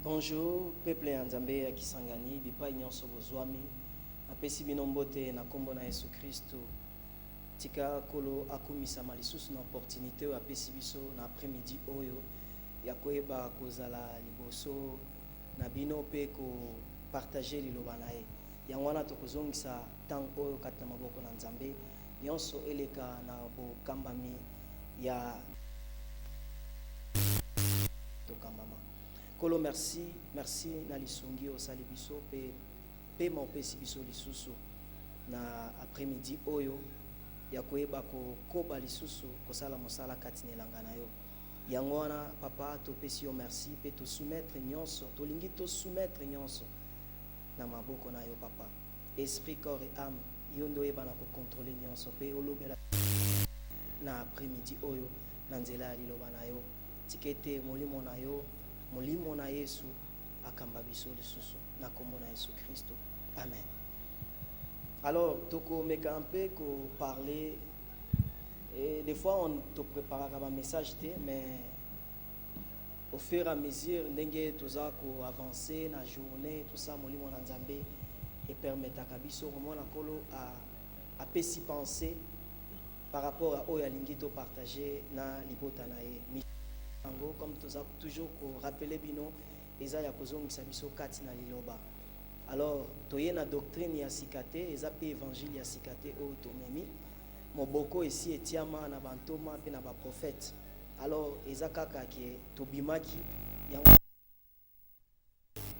Bonjour, peuple ya Nzambe ya Kisangani, bipai nyonso bozwami, apesi bino mbote na kombo na Yesu Kristo. Tika kolo akumisa malisusu na opportunité o apesi biso na après-midi oyo ya koyeba kozala liboso na bino pe ko partager liloba na ye. Yango wana tokozongisa tango oyo kati na maboko na Nzambe, nyonso eleka na bokambami ya tokambama. Kolo merci na lisungi o sali biso pe ma opesi biso lisusu na après-midi oyo ya koyeba koba lisusu kosala mosala kati na elanga na yo. Yango wana papa topesi yo merci pe to soumettre nyonso, tolingi to soumettre nyonso na maboko na yo papa. Esprit, corps et âme, yo ndo yeba na ko contrôler nyonso pe olobela na après-midi oyo na nzela ya liloba na yo. Tikete molimo na yo, molimo na Yesu akamba biso lisusu na kombo na Yesu Kristo. Amen. Alors, toko meka un peu ko parler et des fois on te prépare un message mais au fur et à mesure ndenge toza ko avancer na journée tout ça molimo na Nzambe et permettre kabiso vraiment na kolo à pesi penser par rapport à oya lingi to partager na libota na ye. Comme toujours ko rappeler bino eza ya kozongisa biso kati na liloba. Alors toye na doctrine ya sikate eza pe évangile ya sikate o tomemi moboko esi etiama na bantoma pe na ba prophète. Alors eza kaka ke tobimaki yango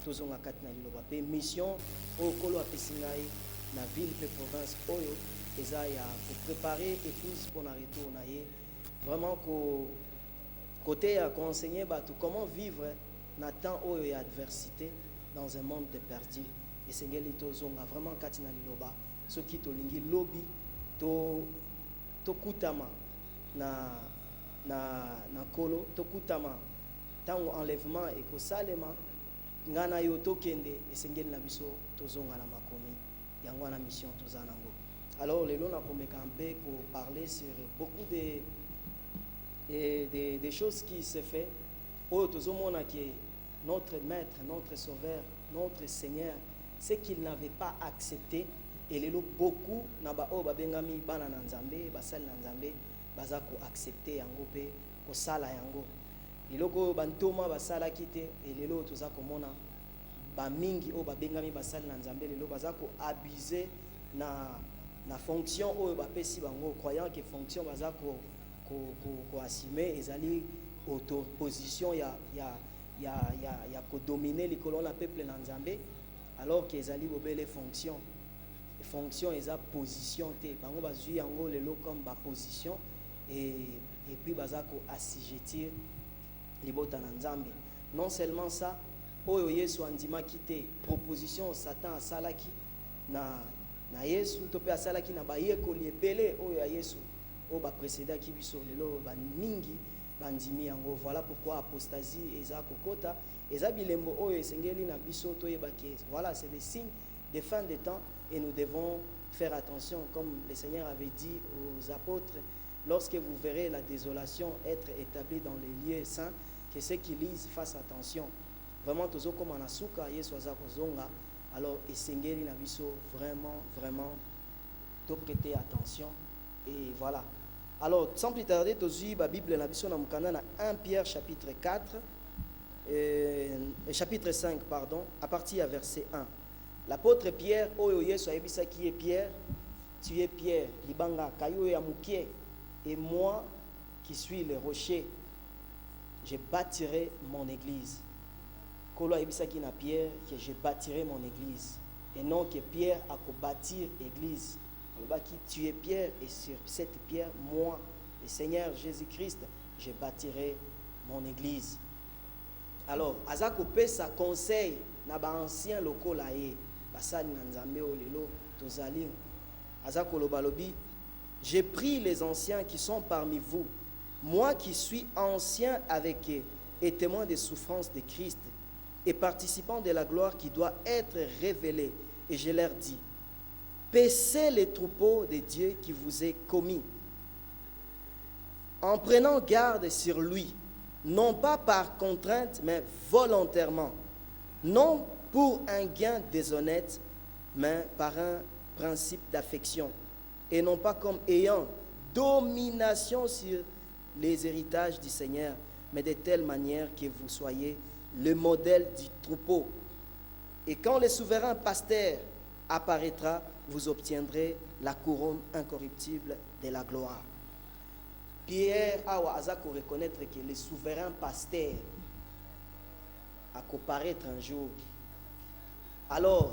tozonga kati na liloba pe mission o kolo apesi ngai na ville pe province oyo eza ya ko préparer épouse pour na retour na ye, vraiment ko côté à conseiller comment vivre na temps oyo ya adversité dans un monde de perdus. Et Seigneur litozonga vraiment katina liloba soki to lingi lobby to kutama na kolo to kutama tango enlèvement et ko salema ngana yo to kende et Seigneur na biso tozonga na makomi yango na mission tozanango. Alors lelo na komeka mpe ko parler sur beaucoup des choses qui se fait au tozomona que notre maître, notre sauveur, notre Seigneur, c'est qu'il n'avait pas accepté et les beaucoup na ba o babengami bana na Nzambe basali na Nzambe baza ko accepter yango pe ko sala yango iloko bantoma basala kite et lelo toza komona ba mingi o babengami basali na Nzambe lelo baza ko abuser na fonction o bapesi bango croyant que fonction baza ko assumer ezali opposition ya ko dominer les colons la peuple na Nzambe alors que ezali bobele fonction eza position te bango bazui yango lelo comme ba position et puis baza ko assujettir libota na Nzambe. Non seulement ça oyo Yesu andima kite proposition Satan asalaki na Yesu to pe asalaki na bayeko liebele oyo ya Yesu o ba précéda ki biso lelo ba mingi bandimi yango. Voilà pourquoi apostasie eza kokota eza bilembo oyo esengeli na biso to yebaki. Voilà, c'est des signes de fin de temps et nous devons faire attention comme le Seigneur avait dit aux apôtres lorsque vous verrez la désolation être établie dans les lieux saints que ceux qui lisent fassent attention. Vraiment tozo comme anasuka Yesu aza kozonga. Alors esengeli na biso vraiment to prêter attention et voilà. Alors, sans plus tarder, tozi la Bible na biso na mukanda na 1 Pierre chapitre 4 chapitre 5 pardon, à partir du verset 1. L'apôtre Pierre oyo Yesu ayebisa qui est Pierre, tu es Pierre, libanga kayo ya mukie et moi qui suis le rocher, je bâtirai mon église. Nkolo ayebisaki na Pierre que je bâtirai mon église. Et non que Pierre a qu'à bâtir l'église. Alobaki, tu es Pierre, et sur cette pierre, moi, le Seigneur Jésus-Christ, je bâtirai mon église. Alors, azako pesa conseil na ba ancien loko la ye, basali na nzambe o lelo tozali. Azako lobalobi, j'ai pris les anciens qui sont parmi vous, moi qui suis ancien avec eux et témoin des souffrances de Christ et participant de la gloire qui doit être révélée. Et je leur dis, paissez les troupeaux de Dieu qui vous est commis, en prenant garde sur lui, non pas par contrainte, mais volontairement, non pour un gain déshonnête, mais par un principe d'affection, et non pas comme ayant domination sur les héritages du Seigneur, mais de telle manière que vous soyez le modèle du troupeau. Et quand le souverain pasteur apparaîtra, vous obtiendrez la couronne incorruptible de la gloire. Pierre a reconnaître que le souverain pasteur a comparaître un jour. Alors,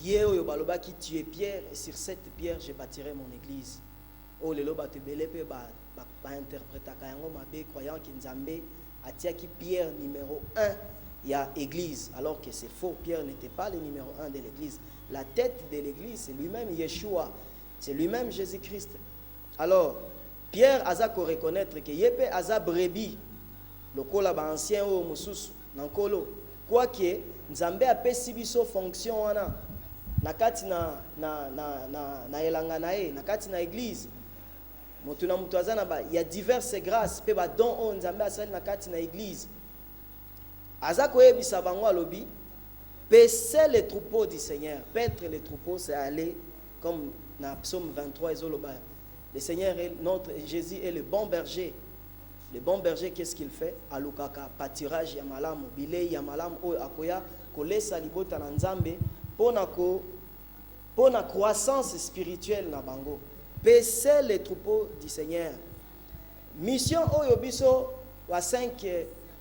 Yeo balobaki, tu es Pierre, et sur cette pierre je bâtirai mon église. Oh, le loba te belé pe ba interpréta kayango mabe croyant que Nzambe atiaki Pierre numéro 1 il y a église, alors que c'est faux. Pierre n'était pas le numéro 1 de l'église. La tête de l'église, c'est lui-même Yeshua, c'est lui-même Jésus-Christ. Alors, Pierre a reconnaître que Yepe aza brebi, le kola ba ancien o mususu, nankolo, quoique Nzambe a pesi biso fonction wana, nakati na elanga na e, nakati na église. Motuna mutu azana ba, il y a diverses grâces, pe ba don o Nzambe asali nakati na église. Azako yebisa bango alobi, paissez les troupeaux du Seigneur. Paître les troupeaux, c'est aller, comme dans Psaume 23, le Seigneur est notre, Jésus est le bon berger. Le bon berger, qu'est-ce qu'il fait? Alukaka, pâturage yamalam, bilei yamalam, o akoya, kolesa libota na nzambe, pour la croissance spirituelle na bango. Paissez les troupeaux du Seigneur. Mission oyobiso wa 5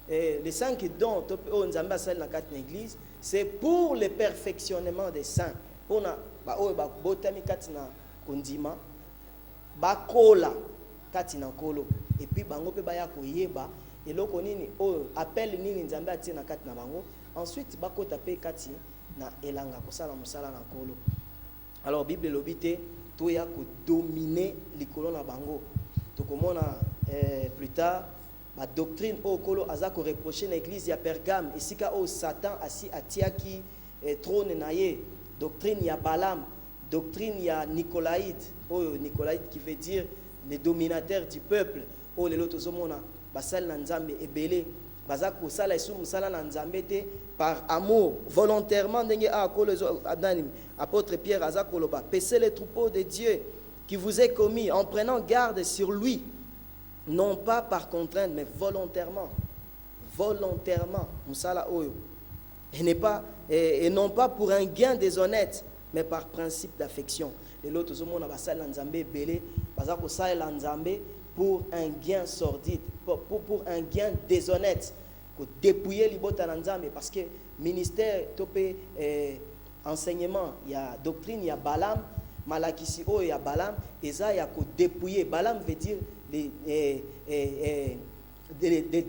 les 5 dons au Nzamba sal na kat l'église, c'est pour le perfectionnement des saints. Pour na ba o ba botami katina kondima ba kola katina kolo et puis bango pe ba ya koyeba eloko nini o appel nini Nzamba atie na kat na bango, ensuite ba kota pe kati na elanga kosala musala na kolo. Alors Bible lobité to ya ko dominer likolo na bango. To komona plus tard la doctrine au kolo azako reprocher l'église ya Pergame ici ka o Satan asi atiaki trône naye, doctrine ya Balaam, doctrine ya Nicolaïde, oh Nicolaïde qui veut dire les dominateurs du peuple. Oh lelo tozomona basal na nzambe ebele bazako sala isu musala na nzambe te par amour volontairement ndenge a kolo adani apôtre Pierre azako loba, paissez les troupeaux de Dieu qui vous est commis en prenant garde sur lui, non pas par contrainte, mais volontairement. Volontairement. Et non pas pour un gain déshonnête, mais par principe d'affection. Et l'autre, pour un gain sordide, pour un gain déshonnête. Pour dépouiller l'ibota nzambe, parce que ministère, topé, enseignement, il y a doctrine, il y a Balaam, Malakisi, il y a Balaam, et ça, il y a dépouiller. Balaam veut dire des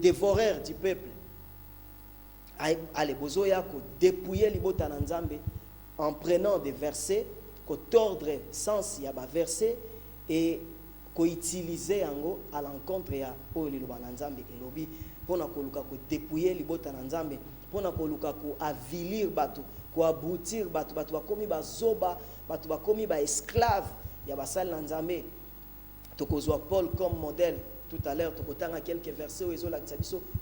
dévoreurs du peuple. Allez, bozoya ko dépouiller libota na nzambe en prenant des versets, ko tordre sens ya ba verset et ko utiliser yango à l'encontre ya o liloba na nzambe elobi pona ko luka ko dépouiller libota na nzambe, pona ko luka ko avilir bato, ko aboutir bato, bato bakomi ba zoba, bato bakomi ba esclave ya basal na nzambe. Tokozwa Paul comme modèle. Tout à l'heure, tokotanga quelques versets où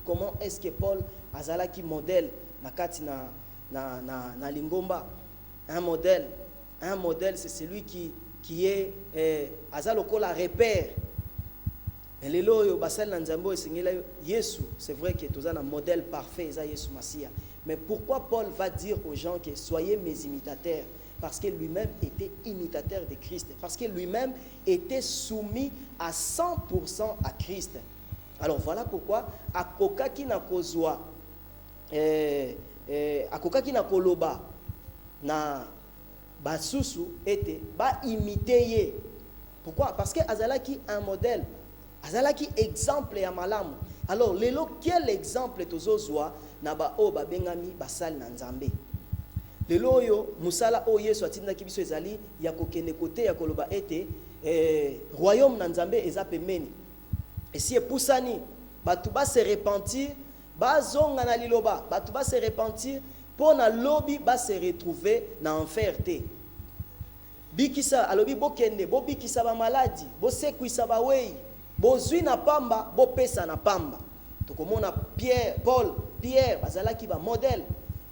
comment est-ce que Paul azalaki modèle na kati na lingomba. Un modèle, c'est celui qui est azaloko la repère. Mais lelo yo basal na nzambo esengela Yesu, c'est vrai que toza na modèle parfait eza Yesu Masia. Mais pourquoi Paul va dire aux gens que soyez mes imitateurs? Parce que lui-même était imitateur de Christ. Parce que lui-même était soumis à 100% à Christ. Alors voilà pourquoi, à Kokaki na kozwa akokaki na koloba na basusu ete ba imiter ye. Pourquoi? Parce que azalaki un modèle, azalaki exemple ya malamu. Alors lelo quel exemple tozozwa na ba o ba bengami basali na Nzambe. Lelo oyo musala o Yesu atindaki biso ezali ya kokende kote ya koloba ete royaume na Nzambe eza pembeni. Et si epusani batu ba se repentir, ba zonga na liloba, batu ba se repentir pour na lobby ba se retrouver na enfer te. Bikisa alobi bokende bo bikisa ba maladi, bo sekuisa ba wei, bo zui na pamba, bo pesa na pamba. Tokomona Pierre bazalaki ba modèle.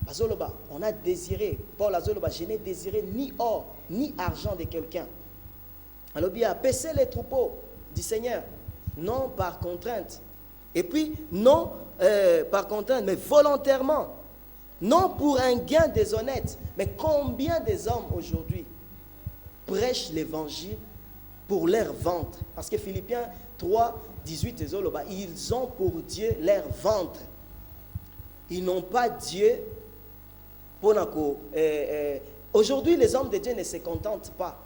Bazoloba, on a désiré, Paul azoloba, je n'ai désiré ni or ni argent de quelqu'un. Alobi a paissé les troupeaux du Seigneur, non par contrainte. Et puis non par contrainte, mais volontairement. Non pour un gain déshonnête. Mais combien des hommes aujourd'hui prêchent l'évangile pour leur ventre? Parce que Philippiens 3, 18, ils ont pour Dieu leur ventre. Ils n'ont pas Dieu pour nako. Aujourd'hui, les hommes de Dieu ne se contentent pas.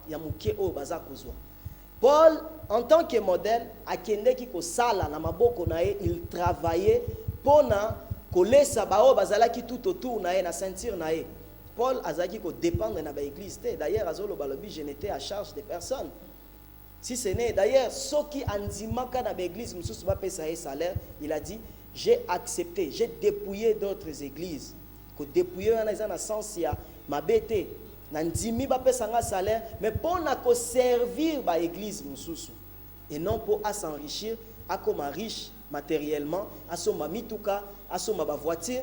Paul, en tant que modèle, il travaillait pour kolesa bao bazalaki tout autour na na ceinture na ye. Paul azaki ko dépendre na ba église te. D'ailleurs azolo balobi je n'étais à charge de personne. Si ce n'est d'ailleurs ceux qui andimaka na ba église mususu ba pesa ye salaire, il a dit j'ai accepté, j'ai dépouillé d'autres églises. Ko dépouiller na za na sens ya mabete na ndimi ba pesa nga salaire mais pour na ko servir ba église mususu et non pour à s'enrichir à comme riche matériellement, à son mituka, à son voiture,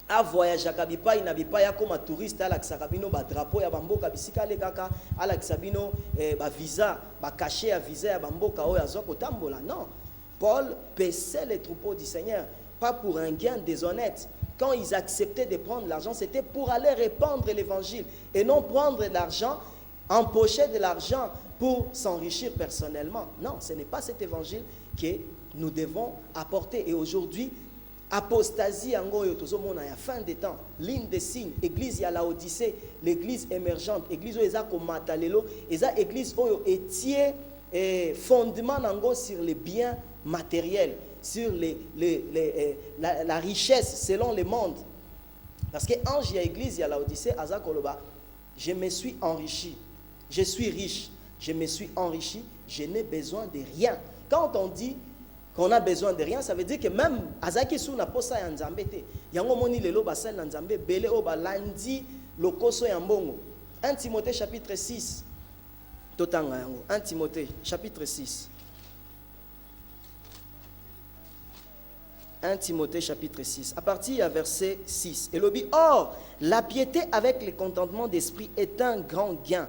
à voyager à bipai na bipai comme touriste à l'axabino ba drapeau ya bamboka bisika le kaka à l'axabino ba visa ba caché à visa ya bamboka o ya zoko tambola. Non, Paul paissait les troupeaux du Seigneur pas pour un gain déshonnête. Quand ils acceptaient de prendre l'argent, c'était pour aller répandre l'évangile et non prendre l'argent, empocher de l'argent pour s'enrichir personnellement. Non, ce n'est pas cet évangile que nous devons apporter. Et aujourd'hui, apostasie en goyo tozomona ya fin des temps, ligne de signe, église ya Laodicée, l'église émergente, église oyo eza komata lelo, eza église oyo etie fondement nango sur les biens matériels, sur la richesse selon le monde. Parce que ange ya église ya Laodicée aza koloba, je me suis enrichi, je suis riche, je me suis enrichi, je n'ai besoin de rien. Quand on dit qu'on a besoin de rien, ça veut dire que même azaki sou na posa ya Nzambe te. Yango moni lelo basel na Nzambe bele o balandi lokoso ya mbongo. 1 Timothée chapitre 6. Totanga yango. 1 Timothée chapitre 6. 1 Timothée chapitre 6. À partir du verset 6. Et lobi, or, la piété avec le contentement d'esprit est un grand gain.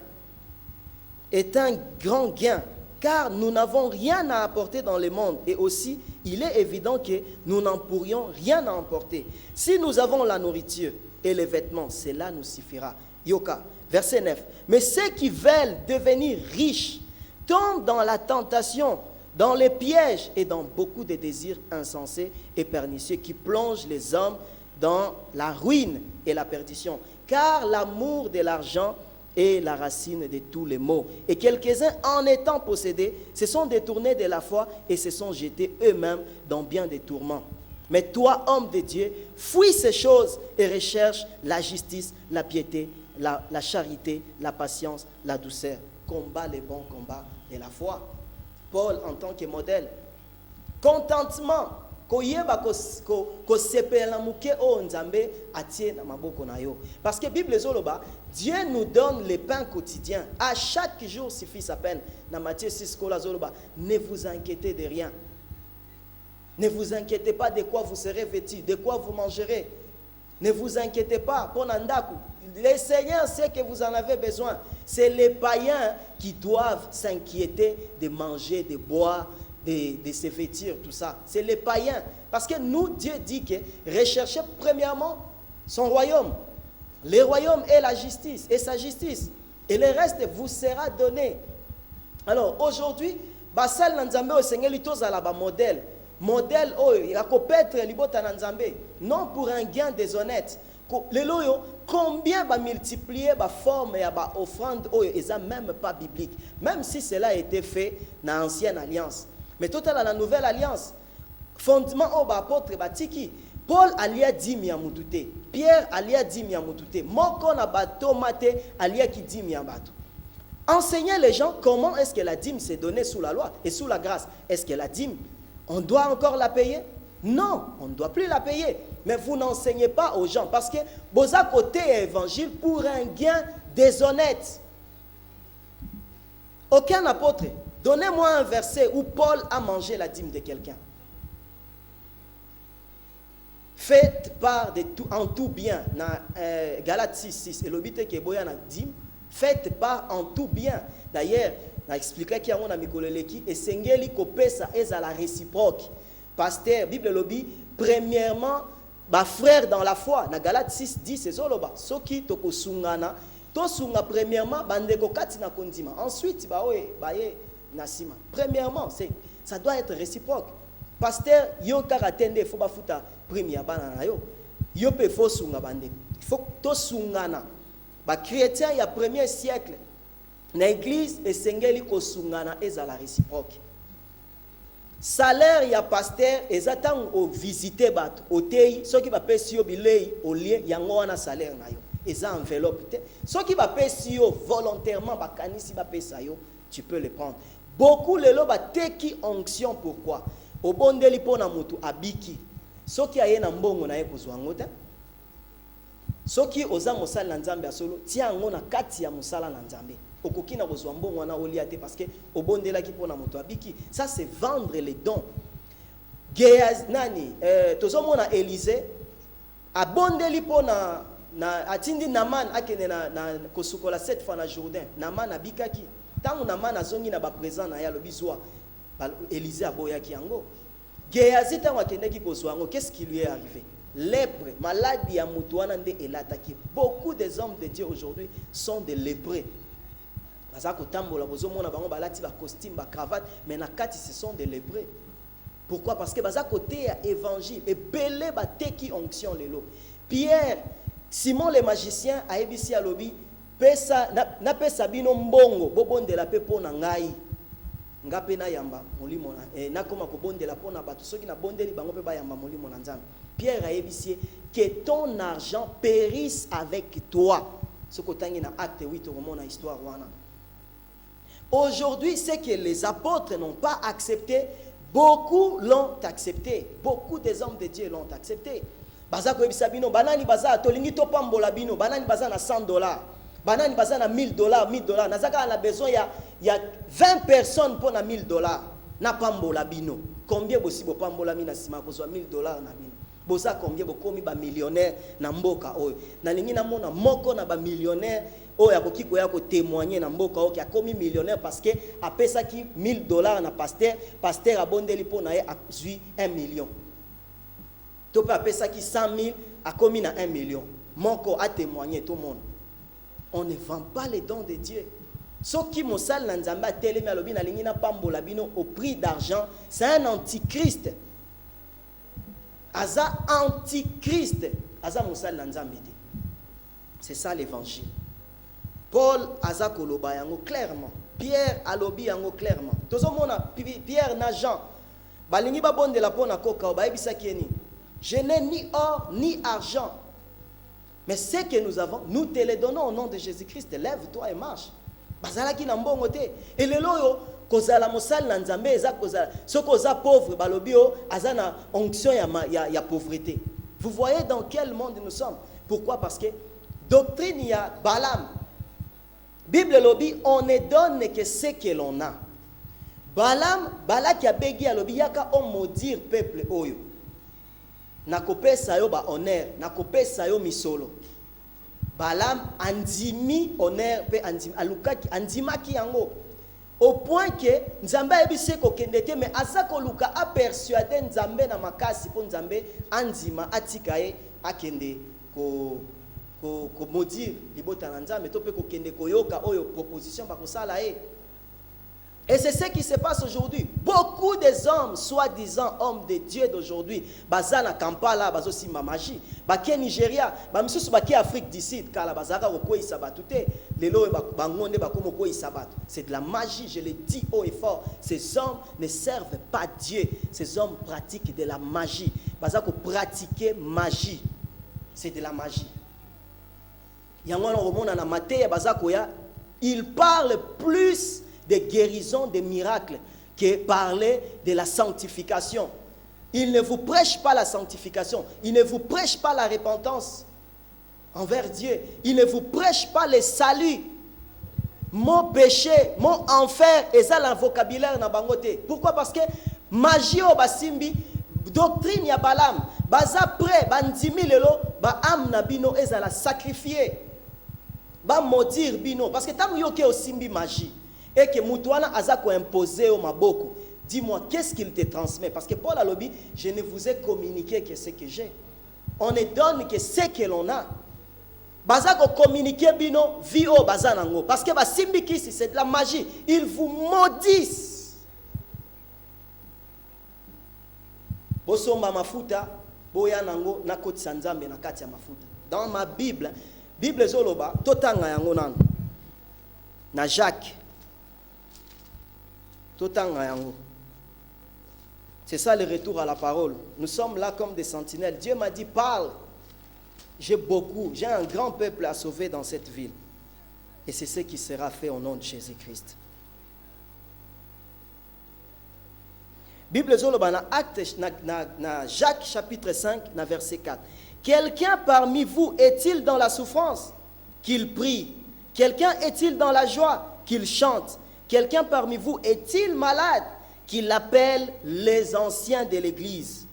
Est un grand gain. Car nous n'avons rien à apporter dans le monde. Et aussi, il est évident que nous n'en pourrions rien à emporter. Si nous avons la nourriture et les vêtements, cela nous suffira. Yoka, verset 9. Mais ceux qui veulent devenir riches tombent dans la tentation, dans les pièges et dans beaucoup de désirs insensés et pernicieux qui plongent les hommes dans la ruine et la perdition. Car l'amour de l'argent est la racine de tous les maux. Et quelques-uns, en étant possédés, se sont détournés de la foi et se sont jetés eux-mêmes dans bien des tourments. Mais toi, homme de Dieu, fuis ces choses et recherche la justice, la piété, la charité, la patience, la douceur. Combat les bons combats de la foi. Paul, en tant que modèle, contentement, parce que Bible zoloba, Dieu nous donne le pain quotidien. À chaque jour suffit sa peine. Dans Matthieu 6, ne vous inquiétez de rien. Ne vous inquiétez pas de quoi vous serez vêtus, de quoi vous mangerez. Ne vous inquiétez pas. Le Seigneur sait que vous en avez besoin. C'est les païens qui doivent s'inquiéter de manger, de boire, de se vêtir, tout ça. C'est les païens. Parce que nous, Dieu dit que recherchez premièrement son royaume. Le royaume est la justice, et sa justice. Et le reste vous sera donné. Alors, aujourd'hui, basal nanzambe au Seigneur litos à la modèle. modèle oyo ya kopetre libota na Nzambe, non pour un gain déshonnête. Lelo yo combien ba multiplier ba forme ya ba offrande oyo eza même pas biblique, même si cela a été fait na ancienne alliance. Mais total la nouvelle alliance, fondement au ba apôtre batiki, Paul alia dimi ya mutute, Pierre alia dimi ya mutute, moko na bato mate alia ki dimi ya bato. Enseigner les gens comment est-ce que la dîme s'est donnée sous la loi et sous la grâce. Est-ce que la dîme, on doit encore la payer? Non, on ne doit plus la payer. Mais vous n'enseignez pas aux gens parce que vous avez côté évangile pour un gain déshonnête. Aucun apôtre, donnez-moi un verset où Paul a mangé la dîme de quelqu'un. Faites part de tout, en tout bien. Dans Galates 6:6, et l'obité qui est boya na dîme. Faites part en tout bien. D'ailleurs, j'ai expliqué qu'il y a un ami et sengeli kopesa est à la réciproque. Pasteur, Bible lobby, premièrement, ba frère dans la foi. Na Galates 6:10 c'est zoloba. Soki toko sungana, to sunga premièrement bandeko kati na kondima. Ensuite ba ye nasima. Premièrement, ça doit être réciproque. Pasteur, yo karatende faut ba futa premier bana na yo. Yo pe faut sunga bandeko. Il faut to sungana. Ba chrétien il y a premier siècle na église et sengeli ko sungana ezala réciproque. Salaire il y a pasteur ezatang o visiter bat otei soki ba pesi yo bilei au lieu yango wana salaire na yo eza enveloppe te soki ba pesi yo volontairement ba kanisi ba pesa yo tu peux le prendre. Beaucoup lelo ba teki onction. Pourquoi? Obondeli pona mutu abiki soki aye na mbongo na ye kozwa ngota. Soki oza mosala na Nzambe asolo tia ngo na kati ya mosala na Nzambe okoki na kozwa mbongo wana oliate parce que obondelaki pona moto abiki. Ça c'est vendre les dons. Geaz nani tozomona Élysée abondeli pona na atindi Naman akene na kosukola 7 fois na Jourdain. Naman abikaki tangu Naman azongi na ba présent na ya lobizwa Élysée aboyaki yango. Geaz tangu akendeki kozwa ngo, qu'est-ce qui lui est arrivé? Lèpre, maladie à Moutouana et l'attaqué. Beaucoup des hommes de Dieu aujourd'hui sont des lépreux. Costume, cravate, mais nakati ce sont des lépreux. Pourquoi? Parce que baza côté évangile et belé baté qui onction lelo. Pierre, Simon le magicien a ebisi à lobby, pesa na pesa bino mbongo, bobonde la pepo na ngai. Ngape na yamba molimo na na koma ko bonde la pona batu soki na bondeli bango pe ba yamba molimo na Nzambe. Pierre a ébissé que ton argent périsse avec toi. Ce que tu as dans acte 8 au moment de l'histoire. Aujourd'hui, c'est que les apôtres n'ont pas accepté. Beaucoup l'ont accepté. Beaucoup des hommes de Dieu l'ont accepté. Baza ko ebisa bino banani baza tolingi to pambola bino banani baza na $100. Banani baza na $1000. Nazaka on a besoin il y a 20 personnes pour na $1000. Na pambola bino. Combien possible pambola mina sima ko $1000 na bino. Bosa combien bokomi ba millionnaire na mboka oyo na lingi na mona moko na ba millionnaire oyo akokiko ya ko témoigner na mboka oyo akomi millionnaire parce que apesa ki $1000 na pasteur abondeli pona ye azui 1 million to pe apesa ki 100,000 akomi na 1 million moko a témoigner tout le monde. On ne vend pas les dons de Dieu. Soki mosal na Nzamba telemi alobi na lingi na pambola bino au prix d'argent, c'est un antichrist. Aza antichrist, aza mosal na Nzambe. C'est ça l'évangile. Paul aza koloba yango clairement. Pierre alobi yango clairement. Tozomona Pierre na Jean. Balingi ba bonde la pona koka ba ebisa kieni. Je n'ai ni or ni argent. Mais ce que nous avons, nous te le donnons au nom de Jésus-Christ. Lève-toi et marche. Bazalaki na mbongo te. Et lelo yo kozala mosal na Nzambe eza kozala soko za pauvre balobio azana onction ya pauvreté. Vous voyez dans quel monde nous sommes? Pourquoi? Parce que doctrine il y a Balaam. Bible lobi on ne donne que ce que l'on a. Balaam balaki abegi alobi yaka on maudire peuple oyo. Nakopesa yo ba honneur, nakopesa yo misolo. Balaam andimi honneur pe andimi alukaki andimaki yango. Au point que Nzambe ebise ko kendete mais asako luka a persuadé Nzambe na makasi po Nzambe andima atikaye akende ko maudire libota na Nzambe to pe ko kende ko yoka oyo proposition ba ko sala e. Et c'est ce qui se passe aujourd'hui. Beaucoup des hommes, soi-disant hommes de Dieu d'aujourd'hui, bazana Kampala, bazosi ma magie, baké Nigeria, bamisusu baké Afrique du Sud, kala bazaka okoi sabatute, lelo bangonde bakomo koi sabat. C'est de la magie, je le dis haut et fort. Ces hommes ne servent pas Dieu. Ces hommes pratiquent de la magie. Bazako pratiquer magie. C'est de la magie. Yangwana romona na Matthieu bazako ya, il parle plus de guérison, de miracles, que parler de la sanctification. Il ne vous prêche pas la sanctification. Il ne vous prêche pas la repentance envers Dieu. Il ne vous prêche pas le salut. Mon péché, mon enfer, et ça le vocabulaire na bangote. Pourquoi? Parce que magie au basimbi, doctrine ya balam, baza prêt, bandimi lelo, ba am na bino ezala sacrifier, ba maudire bino. Parce que tam yoke au simbi magie. Et que Moutouana Azako imposé au Maboko. Dis-moi, qu'est-ce qu'il te transmet? Parce que Paul a lobby, je ne vous ai communiqué que ce que j'ai. On ne donne que ce que l'on a. Bazako communiquer bino vio bazanango. Parce que Basimbiki, c'est de la magie. Ils vous maudissent. Bosomba mafuta, boyanango, nakoti sanzambe nakati ya mafuta. Dans ma Bible, Bible zoloba, totanga yango nano. Na Jacques. C'est ça le retour à la parole. Nous sommes là comme des sentinelles. Dieu m'a dit, parle. J'ai un grand peuple à sauver dans cette ville. Et c'est ce qui sera fait au nom de Jésus-Christ. Bible zoloba na acte na Jacques chapitre 5 na verset 4. Quelqu'un parmi vous est-il dans la souffrance? Qu'il prie. Quelqu'un est-il dans la joie? Qu'il chante. Quelqu'un parmi vous est-il malade? Qu'il appelle les anciens de l'Église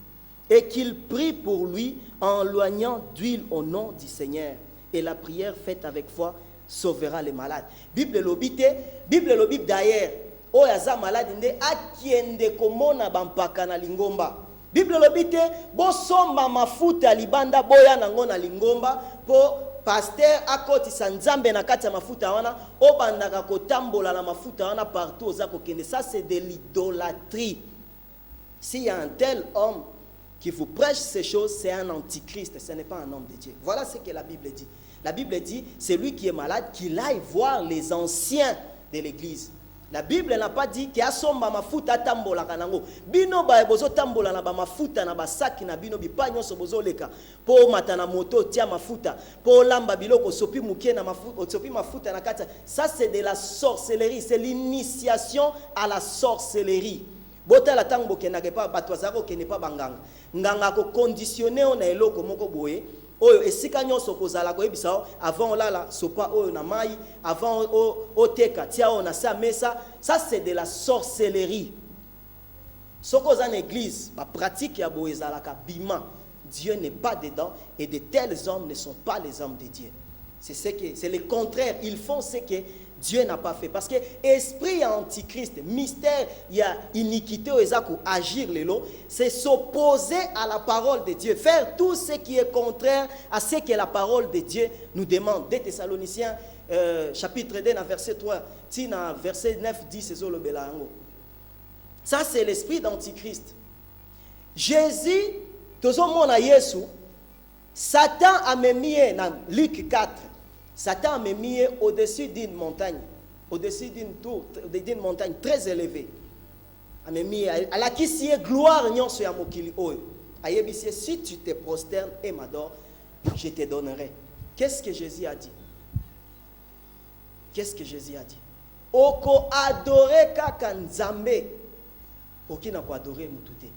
et qu'il prie pour lui en loignant d'huile au nom du Seigneur. Et la prière faite avec foi sauvera les malades. Bible lobite, Bible lobite d'ailleurs. O yaza malade nde akiende komona bampaka na lingomba. Bible lobite bo somba mafuta libanda boya nango na lingomba po pasteur akoti sanzambe na kati ya mafuta wana obandaka kotambola na mafuta wana partout oza kokende. Ça c'est de l'idolâtrie. S'il y a un tel homme qui vous prêche ces choses, c'est un antichrist, ce n'est pas un homme de Dieu. Voilà ce que la Bible dit. La Bible dit, c'est lui qui est malade, qu'il aille voir les anciens de l'église. La Bible n'a pas dit qu'il y a son mafuta tambola kanango. Bino ba bozo tambola na ba mafuta na ba saki na bino bipanyo so bozo leka. Po matana moto tia mafuta. Po lamba biloko sopi mukie na mafuta, sopi mafuta na kata. Ça c'est de la sorcellerie, c'est l'initiation à la sorcellerie. Bota la tango kenake pa batwazako kene pa banganga. Nganga ko conditionner on eloko moko boye. Oyo esika nyonso kozala ko ebisa avant olala sopa oyo na mai avant o teka tia on na sa mesa. Ça c'est de la sorcellerie. Soko za église ba pratique ya boezala ka bima. Dieu n'est pas dedans et de tels hommes ne sont pas les hommes de Dieu. C'est le contraire, ils font ce que Dieu n'a pas fait. Parce que esprit antichrist, mystère, il y a iniquité au Ezaku, agir les lots, c'est s'opposer à la parole de Dieu. Faire tout ce qui est contraire à ce que la parole de Dieu nous demande. Des Thessaloniciens, chapitre 2, verset 3, verset 9, 10, c'est le Belango. Ça, c'est l'esprit d'antichrist. Jésus, tout le monde a Jésus, Satan a mis dans Luc 4. Satan m'a mis au-dessus d'une montagne, au-dessus d'une montagne très élevée. A mis à la qui s'y est gloire nyonso ya mokili oyo. Ayebisi si tu te prosternes et m'adores, je te donnerai. Qu'est-ce que Jésus a dit? Qu'est-ce que Jésus a dit? Oko adorer kaka nzambe. Okina ko adorer mutute.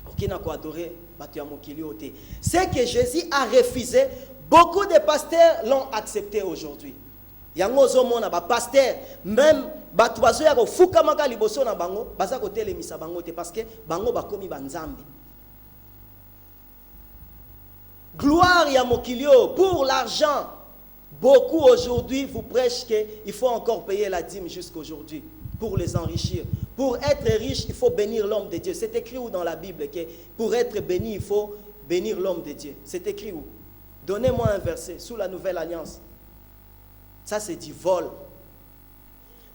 Okina ko adorer batu ya mokili ote. C'est que Jésus a refusé. Beaucoup de pasteurs l'ont accepté aujourd'hui. Yango zomona ba pasteur même batwazo ya ko fuka maka liboso na bango baza ko telemisa bango te parce que bango bakomi banzambi. Gloire ya mokilio pour l'argent. Beaucoup aujourd'hui vous prêchent qu'il faut encore payer la dîme jusqu'aujourd'hui pour les enrichir. Pour être riche, il faut bénir l'homme de Dieu. C'est écrit où dans la Bible que pour être béni, il faut bénir l'homme de Dieu? C'est écrit où? Donnez-moi un verset sous la nouvelle alliance. Ça c'est du vol.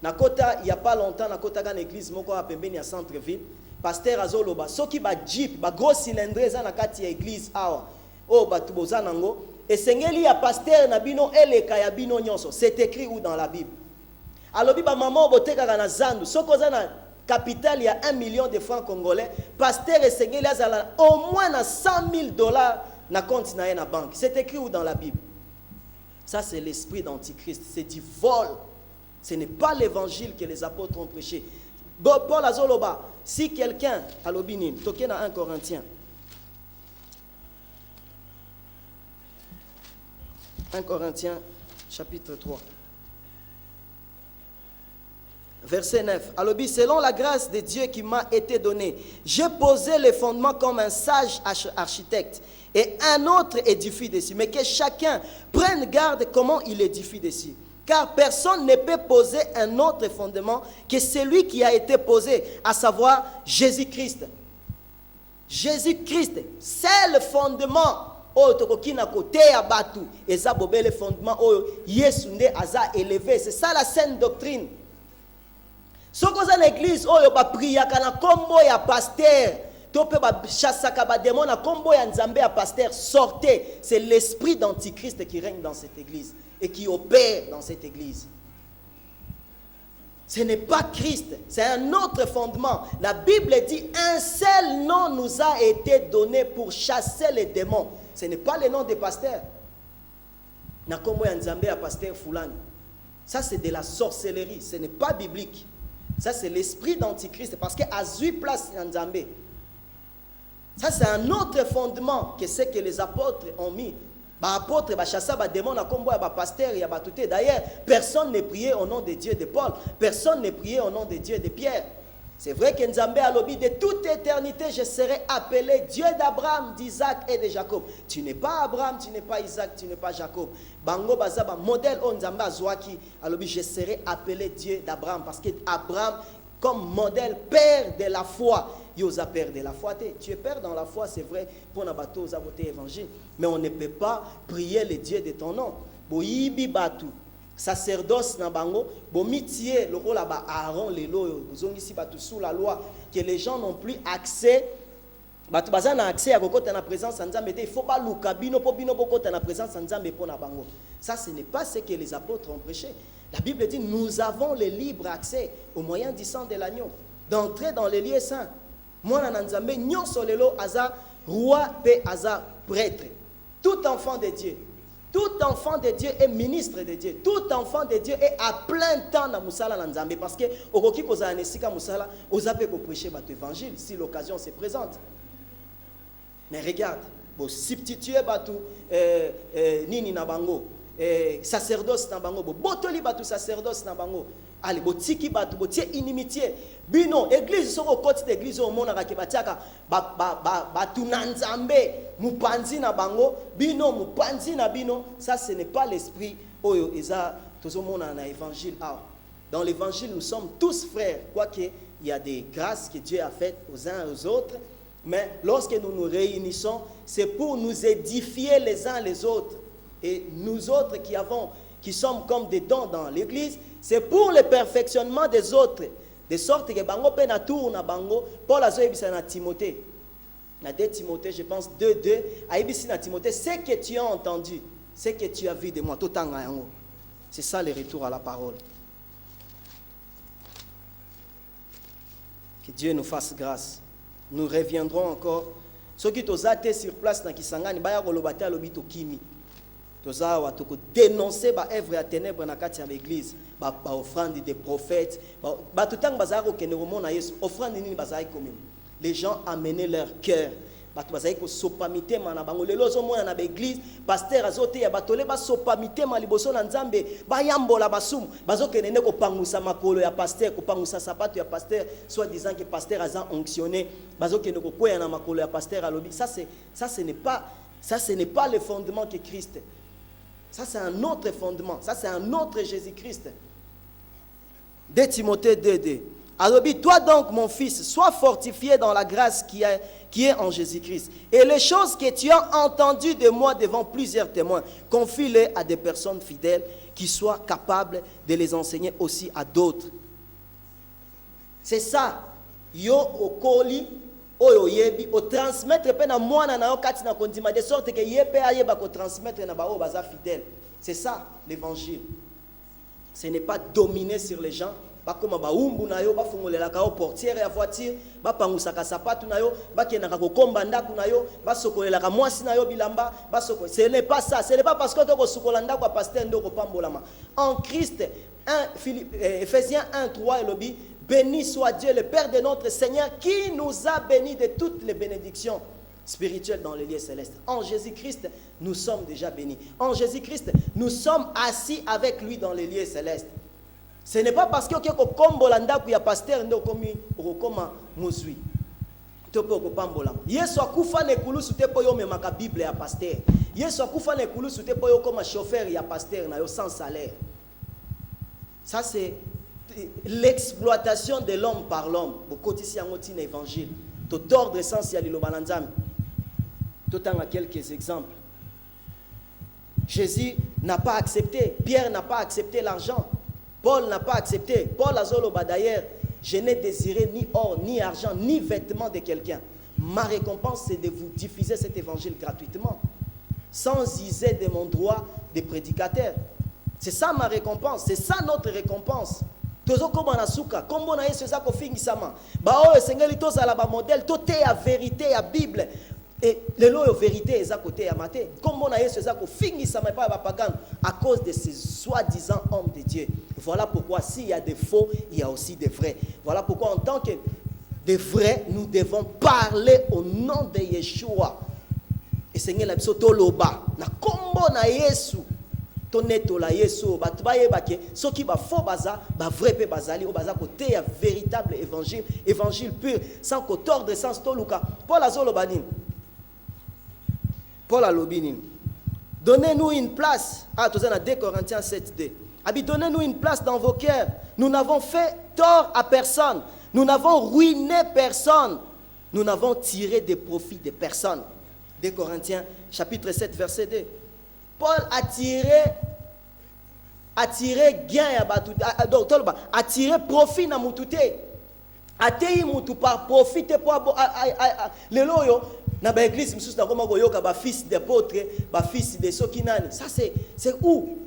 Nakota, il n'y a pas longtemps, nakota dans l'église, moko a pembeni à centre-ville. Pasteur azoloba, soki ba jeep, ba gros cylindre za na kati ya église awa. Oh batu boza nango, et sengeli ya pasteur na bino eleka ya bino nyonso. C'est écrit où dans la Bible? Alobi ba maman boteka na zandu, soko za na capital il y a 1 million de francs congolais, pasteur et sengeli azala au moins na $100,000 na compte na na banque. C'est écrit où dans la Bible? Ça c'est l'esprit d'antichrist, c'est du vol. Ce n'est pas l'évangile que les apôtres ont prêché. Paul azoloba, si quelqu'un, alobini, toqué dans 1 Corinthiens. 1 Corinthiens, chapitre 3. Verset 9. Alobi, selon la grâce de Dieu qui m'a été donnée, j'ai posé les fondements comme un sage architecte, et un autre édifie dessus. Mais que chacun prenne garde comment il édifie dessus. Car personne ne peut poser un autre fondement que celui qui a été posé, à savoir Jésus-Christ. Jésus-Christ, c'est le fondement. Oh, tokokina kote ya batu, eza bobele fondement. Oh, Yesu nde aza élevé. C'est ça la sainte doctrine. Soko za l'église, oh, yo ba priaka na kombo ya pasteur. Tope ba chassaka ba démon na kombo ya nzambe ya pasteur. Sortez. C'est l'esprit d'antichrist qui règne dans cette église et qui opère dans cette église. Ce n'est pas Christ, c'est un autre fondement. La Bible dit un seul nom nous a été donné pour chasser les démons. Ce n'est pas le nom des pasteurs. Nakombo ya nzambe ya pasteur fulani. Ça c'est de la sorcellerie, ce n'est pas biblique. Ça c'est l'esprit d'antichrist parce que à 8 places nzambe. Ça c'est un autre fondement que ce que les apôtres ont mis. Apôtre, chassa, démon, pasteur, d'ailleurs, personne n'est prié au nom de Dieu de Paul. Personne n'est prié au nom de Dieu de Pierre. C'est vrai que Nzambe a lobby de toute éternité, je serai appelé Dieu d'Abraham, d'Isaac et de Jacob. Tu n'es pas Abraham, tu n'es pas Isaac, tu n'es pas Jacob. Bango bazaba modèle on Nzambe azwaki, alobi je serai appelé Dieu d'Abraham parce que Abraham comme modèle père de la foi. Yosa père de la foi, tu es père dans la foi, c'est vrai, pour na bateau za voter évangile, mais on ne peut pas prier le Dieu de ton nom. Boyibi batu, sacerdoce na bango, bo mitie lokola ba Aaron lelo zongisi batu sous la loi que les gens n'ont plus accès. Batu bazana accès à kokota na présence nzambe, il faut pas lukabino po bino kokota na présence nzambe po na bango. Ça ce n'est pas ce que les apôtres ont prêché. La Bible dit nous avons le libre accès au moyen du sang de l'agneau d'entrer dans les lieux saints. Moi, Nzambe, nyonso lelo aza roi pe aza prêtre. Tout enfant de Dieu est ministre de Dieu. Tout enfant de Dieu est à plein temps dans musala Nzambe parce que okoki kozala nesika musala ozape ko prêcher votre évangile si l'occasion se présente. Mais regarde, bo substituer batu nini na bango, sacerdoce na bango, bo botoli batu sacerdoce na bango. Allez, botiki batu, botie inimitié. Bino, église, sur le côté d'église, au monde, batu nanzambe, mupanzi na bango, bino, mupanzi na bino. Ça, ce n'est pas l'esprit, oyo, eza, tout le monde a l'évangile. Dans l'évangile, nous sommes tous frères, quoique il y a des grâces que Dieu a faites aux uns et aux autres. Mais lorsque nous nous réunissons, c'est pour nous édifier les uns les autres. Et nous autres qui sommes comme des dons dans l'église, c'est pour le perfectionnement des autres. De sorte que bango pe na tour na bango, Paul a zoyebisa na Timothée. Na 2 Timothée, je pense 2:2, aibisi na Timothée, ce que tu as entendu, ce que tu as vu de moi, tout en yango. C'est ça le retour à la parole. Que Dieu nous fasse grâce. Nous reviendrons encore. Ceux qui t'ont été sur place dans Kisangani, baya kolobate alobito kimi. Tozawa toko dénoncer ba œuvre à ténèbres na kati ya l'église, ba offrande des prophètes, ba tutang bazaro keneromo na Yesu, offrande nini bazai comme. Les gens amenaient leur cœur. Ba bazai ko sopamité mana bango lelo zo mona na l'église, pasteur azote ya batole ba sopamité ma liboso na Nzambe, ba yambola basum, bazo kenene ko pangusa makolo ya pasteur, ko pangusa sapato ya pasteur, soit disant que pasteur a onctionné, bazo kenene ko koya na makolo ya pasteur alobi. Ça ce n'est pas le fondement que Christ. Ça, c'est un autre fondement. Ça, c'est un autre Jésus-Christ. 2 Timothée 2:2. Alors, toi donc, mon fils, sois fortifié dans la grâce qui est en Jésus-Christ. Et les choses que tu as entendues de moi devant plusieurs témoins, confie-les à des personnes fidèles qui soit capable de les enseigner aussi à d'autres. C'est ça. Yo okoli oyo yebi o transmettre pe na mwana na yo kati na kondima de sorte que yepe ayeba ko transmettre na ba o baza fidèle. C'est ça l'évangile. Ce n'est pas dominer sur les gens. Ba koma ba umbu na yo ba fungolela ka o portière ya voiture, ba pangusaka sapatu na yo, ba kenaka ko komba ndaku na yo, ba sokolela ka mwasi na yo bilamba, ba soko. Ce n'est pas ça. Ce n'est pas parce que to ko sokola ndaku a pasteur ndoko pambolama. En Christ, Ephésiens 1:3 et lobi, béni soit Dieu, le Père de notre Seigneur, qui nous a bénis de toutes les bénédictions spirituelles dans les lieux célestes. En Jésus-Christ, nous sommes déjà bénis. En Jésus-Christ, nous sommes assis avec lui dans les lieux célestes. Ce n'est pas parce que y a pasteur okoma muzui. Topo okopambola. Yesu akufa nekulu sute po yo memaka Bible ya pasteur. Yesu akufa nekulu sute po yo comme chauffeur ya pasteur na yo sans salaire. Ça c'est l'exploitation de l'homme par l'homme. Beaucoup ici en outil évangile. Tout ordre essentiel de l'obalanzam. Tout en quelques exemples. Jésus n'a pas accepté. Pierre n'a pas accepté l'argent. Paul n'a pas accepté. Paul Azoloba d'ailleurs, je n'ai désiré ni or, ni argent, ni vêtements de quelqu'un. Ma récompense, c'est de vous diffuser cet évangile gratuitement, sans user de mon droit de prédicateur. C'est ça ma récompense. C'est ça notre récompense. Tozo koma na suka, kombo na Yesu ezako fingisama. Ba o esengeli tozala ba modèle, tote ya vérité ya Bible. Et lelo yo vérité ezako te ya maté. Kombo na Yesu ezako fingisama pa ba pagano à cause de ces soi-disant hommes de Dieu. Voilà pourquoi s'il y a des faux, il y a aussi des vrais. Voilà pourquoi en tant que des vrais, nous devons parler au nom de Yeshua. Et Seigneur la biso toloba na kombo na Yesu. Toneto la Yesu batu ba yebake soki ba faux baza ba vrai pe bazali o baza côté ya véritable évangile pur sans que tordre sens toluka Paul azolobani Paul alobini donnez-nous une place tozana 2 Corinthiens 7:2 abi donnez-nous une place dans vos cœurs. Nous n'avons fait tort à personne, nous n'avons ruiné personne, nous n'avons tiré des profits de personne. 2 Corinthiens chapitre 7 verset 2. Paul a tiré gain ya batu, a tiré profit na mutute. A tei mutu par profiter pour lelo yo na ba église msusu na koma koyoka ba fils d'apôtre, ba fils de sokinani. Ça c'est où?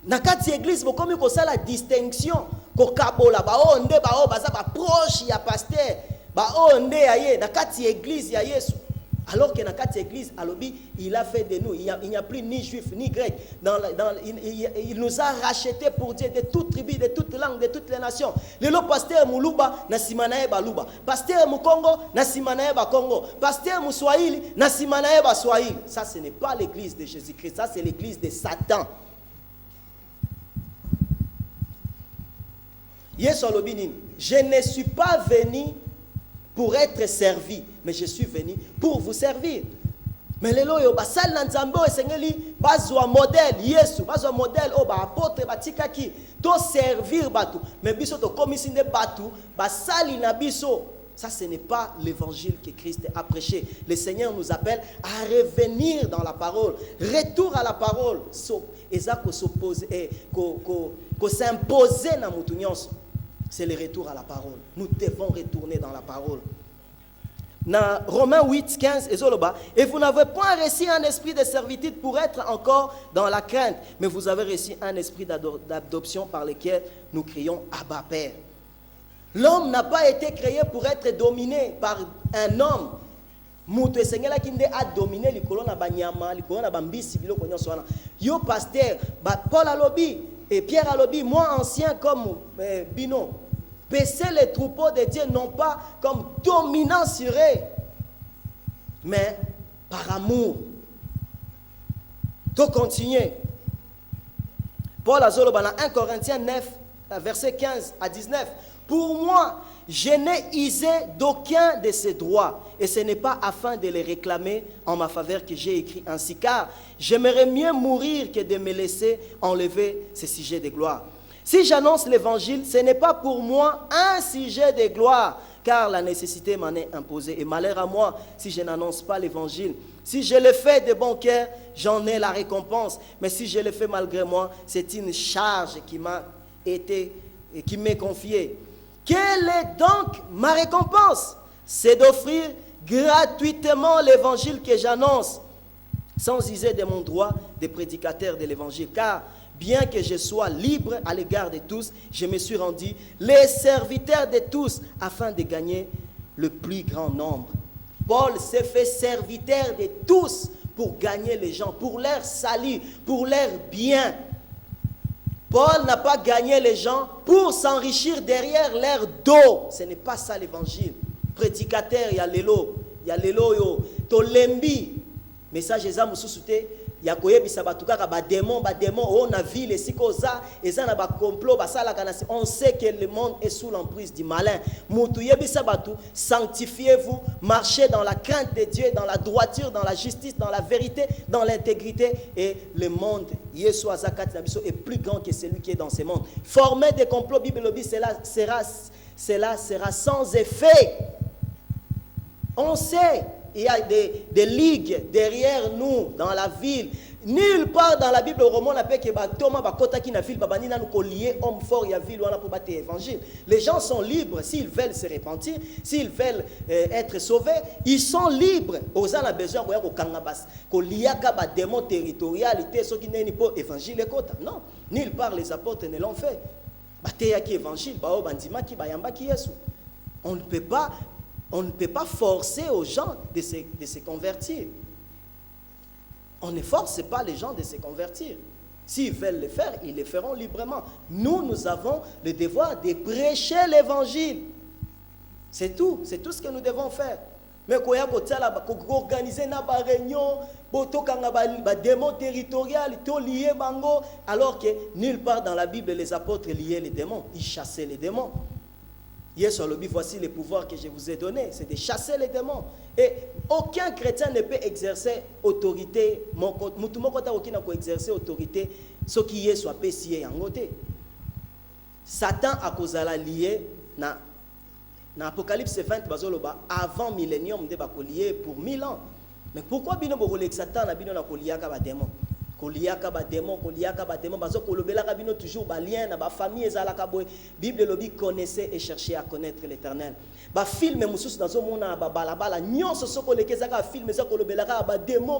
Na kati église bo komi ko sala distinction ko kabola ba onde ba o baza ba proche ya pasteur, ba onde ya ye na kati église ya Yesu. Alors que dans la église, il a fait de nous, il n'y a plus ni juif ni grec. Il nous a rachetés pour Dieu de toute tribu, de toute langue, de toutes les nations. Le pasteur Muluba, Nasimanae Baluba. Pasteur Mukongo, Nasimanae Congo. Pasteur Muswahili, Nasimanae Swahili. Ça, ce n'est pas l'église de Jésus-Christ, ça, c'est l'église de Satan. Yesu alobini, je ne suis pas venu pour être servi, mais je suis venu pour vous servir. Mais lelo yo basal na nzambe esengeli bazwa modèle Yesu, bazwa modèle o ba apôtre batikaki to servir batu. Mais biso to komisinde batu basali na biso. Ça ce n'est pas l'évangile que Christ a prêché. Le Seigneur nous appelle à revenir dans la parole. Retour à la parole. Ezako s'opposer ko s'imposer na mutu nyonso. C'est le retour à la parole. Nous devons retourner dans la parole. Dans Romains 8:15, et vous n'avez point reçu un esprit de servitude pour être encore dans la crainte, mais vous avez reçu un esprit d'adoption par lequel nous crions Abba Père. L'homme n'a pas été créé pour être dominé par un homme. Mutu esengela kinde a dominé likolo na banyama, likolo na bambisi biloko nyonso wana. Yo pasteur, Paul alobi et Pierre alobi, moi ancien comme Bino, paisser les troupeaux de Dieu non pas comme dominant sur eux, mais par amour. Donc continuer. Paul azoloba dans 1 Corinthiens 9, verset 15 à 19. Pour moi, je n'ai usé d'aucun de ces droits, et ce n'est pas afin de les réclamer en ma faveur que j'ai écrit ainsi, car j'aimerais mieux mourir que de me laisser enlever ce sujet de gloire. Si j'annonce l'évangile, ce n'est pas pour moi un sujet de gloire, car la nécessité m'en est imposée. Et malheur à moi si je n'annonce pas l'évangile. Si je le fais de bon cœur, j'en ai la récompense. Mais si je le fais malgré moi, c'est une charge qui m'est confiée. Quelle est donc ma récompense? C'est d'offrir gratuitement l'évangile que j'annonce, sans user de mon droit de prédicateur de l'évangile. Car bien que je sois libre à l'égard de tous, je me suis rendu les serviteurs de tous afin de gagner le plus grand nombre. Paul s'est fait serviteur de tous pour gagner les gens, pour leur salut, pour leur bien. Paul n'a pas gagné les gens pour s'enrichir derrière leur dos. Ce n'est pas ça l'évangile. Prédicateur, il y a l'élo, yo, tolembi. Message exam sous-souté. Il y a koyebisa batukaka ba démon on a vu les sikoza et ça na ba complot basala kana. On sait que le monde est sous l'emprise du malin. Mutu yebisa batu, sanctifiez-vous, marchez dans la crainte de Dieu, dans la droiture, dans la justice, dans la vérité, dans l'intégrité, et le monde Yesu azakati na biso est plus grand que celui qui est dans ce monde. Former des complots, Bible lobby, cela sera sans effet. On sait, il y a des ligues derrière nous dans la ville. Nulle part dans la Bible roman n'a pas que Thomas bakota qui na ville babani na nous lier homme fort ya ville wana pour battre évangile. Les gens sont libres s'ils veulent se repentir, s'ils veulent être sauvés, ils sont libres. Oza na besoin ko ya ko kangabas, ko liaka ba démon territorialité ceux qui n'est pas évangile kota. Non, nulle part les apôtres ne l'ont fait. Bateya qui évangile ba o bandima ki bayamba ki Yesu. On ne peut pas forcer aux gens de se convertir. On ne force pas les gens de se convertir. S'ils veulent le faire, ils le feront librement. Nous avons le devoir de prêcher l'évangile. C'est tout ce que nous devons faire. Mais quand on organiser une réunion, un démon territorial, alors que nulle part dans la Bible, les apôtres liaient les démons. Ils chassaient les démons. Yes, voici le pouvoir que je vous ai donné, c'est de chasser les démons. Et aucun chrétien ne peut exercer autorité. Aucun exercer autorité, ce qui est soit pécié en côté. Satan a causé lié na Apocalypse 20 avant millénium de lié pour 1000 ans. Mais pourquoi bino bokole Satan na bino na koliaka ba démon? Koliaka ba démon bazo kolobelaka bino toujours ba lien na ba famille ezalaka boy. Bible lobi connaissez et cherchez à connaître l'Éternel. Ba film mususu nazo mona ba balabala nyonso soko lekezaka film za kolobelaka ba démon.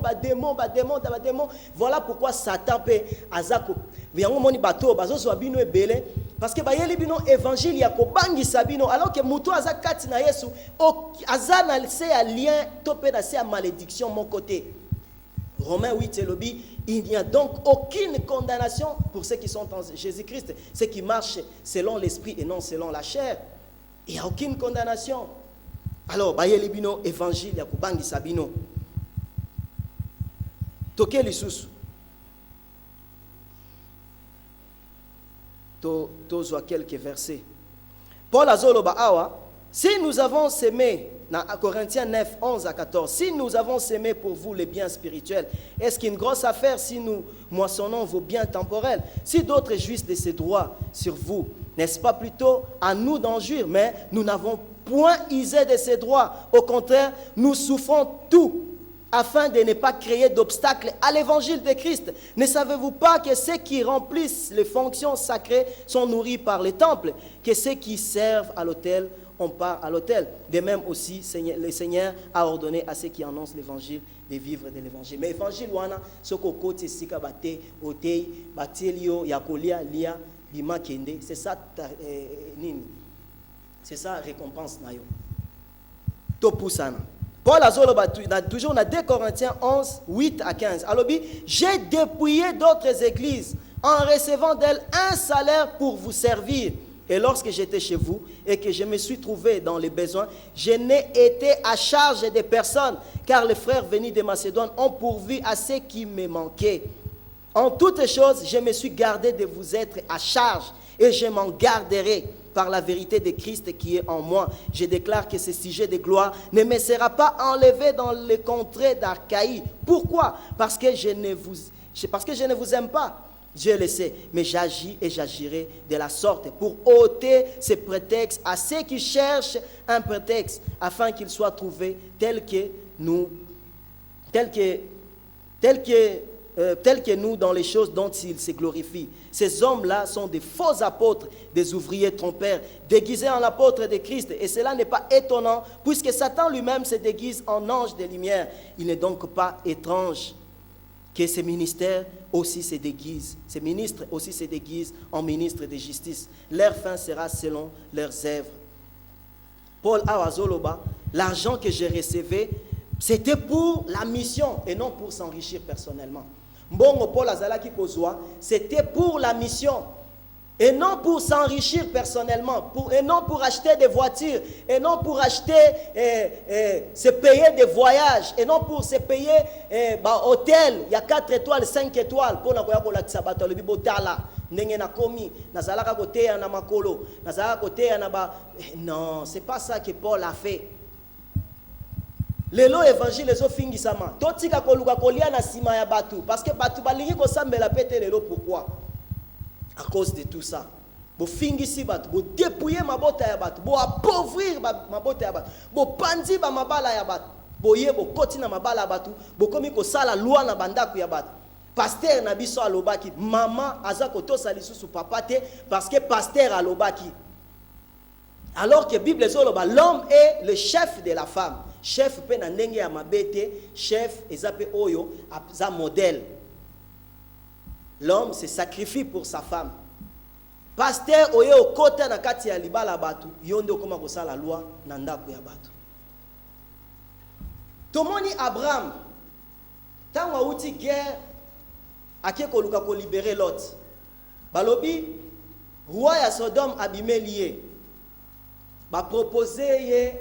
Voilà pourquoi Satan pe azako yango moni bato bazo so bino ebele parce que ba yeli bino évangile ya ko bangisa bino alors que muto azakati na Yesu azana c'est un lien topé na c'est à malédiction mon côté. Romains 8 et lobby, il n'y a donc aucune condamnation pour ceux qui sont en Jésus-Christ, ceux qui marchent selon l'esprit et non selon la chair. Il n'y a aucune condamnation. Alors, bayeli bino évangile ya kubangi sabino. Toke lisusu. Tozwa quelques versets. Paul azoloba awa, si nous avons semé dans Corinthiens 9, 11 à 14, si nous avons semé pour vous les biens spirituels, est-ce qu'une grosse affaire si nous moissonnons vos biens temporels? Si d'autres jouissent de ces droits sur vous, n'est-ce pas plutôt à nous d'en jouir? Mais nous n'avons point usé de ces droits. Au contraire, nous souffrons tout afin de ne pas créer d'obstacles à l'évangile de Christ. Ne savez-vous pas que ceux qui remplissent les fonctions sacrées sont nourris par les temples, que ceux qui servent à l'autel on part à l'autel. De même aussi, le Seigneur a ordonné à ceux qui annoncent l'évangile de vivre de l'évangile. Mais l'évangile, c'est ça, c'est ça récompense. Paul a toujours dans 2 Corinthiens 11, 8 à 15. Alors, j'ai dépouillé d'autres églises en recevant d'elles un salaire pour vous servir. Et lorsque j'étais chez vous et que je me suis trouvé dans les besoins, je n'ai été à charge de personne, car les frères venus de Macédoine ont pourvu à ce qui me manquait. En toutes choses, je me suis gardé de vous être à charge, et je m'en garderai par la vérité de Christ qui est en moi. Je déclare que ce sujet de gloire ne me sera pas enlevé dans les contrées d'Achaïe. Pourquoi? Parce que je ne vous aime pas. Dieu le sait, mais j'agis et j'agirai de la sorte pour ôter ces prétextes à ceux qui cherchent un prétexte, afin qu'il soit trouvé tel que tels que nous dans les choses dont ils se glorifient. Ces hommes-là sont des faux apôtres, des ouvriers trompeurs, déguisés en apôtres de Christ. Et cela n'est pas étonnant, puisque Satan lui-même se déguise en ange de lumière. Il n'est donc pas étrange que ces ministères aussi se déguisent, ces ministres aussi se déguisent en ministres de justice. Leur fin sera selon leurs œuvres. Paul Awazoloba, l'argent que j'ai recevé, c'était pour la mission et non pour s'enrichir personnellement. Mbongo Paul Azalaki Kozwa, c'était pour la mission et non pour s'enrichir personnellement, et non pour acheter des voitures, et non pour acheter, se payer des voyages, et non pour se payer hôtel, il y a 4 étoiles, 5 étoiles, pour la Sabato, le Bibotala, Nengena Komi, Nazalaka Kote na Makolo, Nazalaka Kote na ba. Non, c'est pas ça que Paul a fait. Lelo évangile les ofingi sama. Totika koluka kolia na sima ya batu, parce que batu balingi ko sambela pete lelo pourquoi? À cause de tout ça, vous finissez battu, vous dépouillez ma botte à battu, vous appauvrir ma botte à battu, vous pandi ma bala à battu, vous yé vous continue ma bala à battu, vous comme que ça la loi na banda ku ya battu. Pasteur na biso alobaki, maman azako to salisu su papate parce que pasteur alobaki. Alors que Bible zoloba, l'homme est le chef de la femme. Chef pe na ndenge ya mabete, chef ezape oyo za modèle. L'homme se sacrifie pour sa femme. Pasteur oye okota na kati ya libala batu, yonde okoma kosala loi na ndako ya batu. Tomoni Abraham, tango auti guerre, ake koluka ko libérer Lot. Balobi, roi ya Sodome Abimelie, ba proposer ye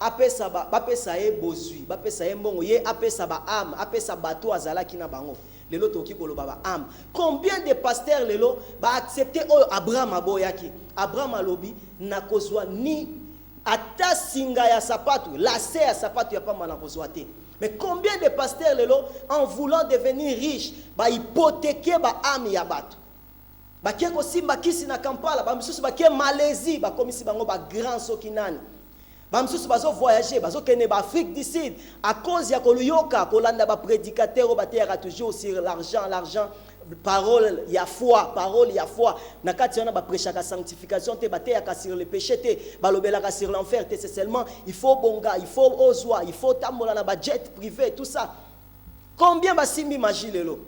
apesa ye bozui, apesa ye mbongo, ye apesa ba âme, apesa bato azalaki na bango. Lelo toki koloba ba âme. Combien de pasteurs lelo ba accepter Abraham aboyaki? Abraham alobi na kozwa ni ata singa ya sapatu, lase ya sapatu ya pamba na kozwa te. Mais combien de pasteurs lelo en voulant devenir riche ba hypothéquer ba âme ya bato? Ba keko simba kisi na Kampala, ba misusu ba ke Malaisie, ba komisi bango ba grand sokinani. Bamsusu bazo voyager, bazo kene ba Afrique du Sud à cause ya koluyoka kolanda ba prédicateur batéra toujours sur l'argent, parole ya foi, na kati na ba prêcher la sanctification te batéya sur le péché te, balobela sur l'enfer te, c'est seulement il faut bonga, il faut ozwa, il faut tambola na ba jet privé tout ça. Combien ba simbi magie lelo?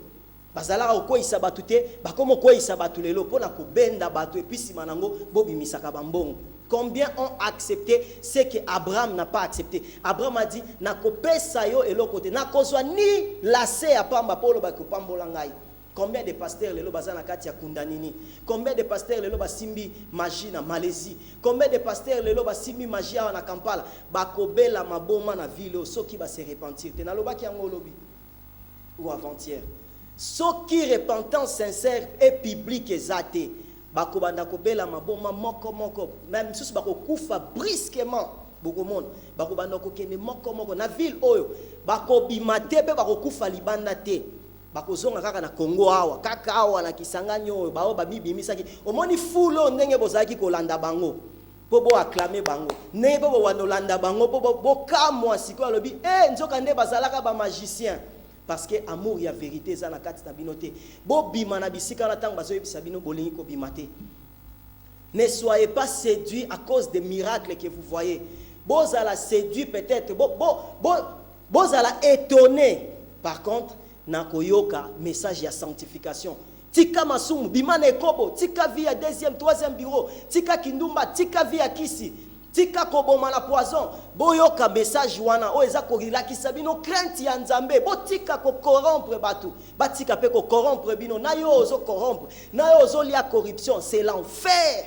Bazala ko isabatu te, ba komo ko isabatu lelo pona ko benda batu et puis simanango bobimisaka bambongo. Combien ont accepté ce que Abraham n'a pas accepté? Abraham a dit, na kopesa yo elo côté, na kozwa ni lase ya pamba polo ba ko pambola ngai. Combien de pasteurs lelo bazana kati ya kundanini? Combien de pasteurs lelo basimbi magie na Malaisie? Combien de pasteurs lelo basimbi magie na Kampala? Bakobela maboma na ville soki ba se repentir. Te na lobaki yango lobi ou avant-hier. Soki repentance sincère et publique ezate. Bakobanda kobela maboma moko même sous bako kufa brusquement beaucoup monde bakobanda kokene moko na ville oyo bakobimate pe bako kufa libanda te bakozonga kaka na Congo awa kaka awa na Kisangani oyo bao babibimisaki omoni fulo ndenge bozaki kolanda bango po bo acclamer bango ndenge bo wanolanda bango po bo kamwa siko alobi nzoka nde bazalaka ba magicien. Parce que amour ya vérité za na kati na binote bo bima na bisika na tango bazo yebisa bino bolingi ko bimate. Ne soyez pas séduits à cause des miracles que vous voyez. Vous allez séduit peut-être, vous allez étonné. Par contre, na koyoka message ya sanctification. Tika masumu bimane kobo, tika via deuxième, troisième bureau, tika kindumba, tika via kisi. Tika koboma la poison, boyoka message wana o eza korilaki sabino crainte ya nzambe, botika ko corrompre batu, batika pe ko corrompre bino, na yo ozo corrompre, na yo ozo lia corruption, c'est l'enfer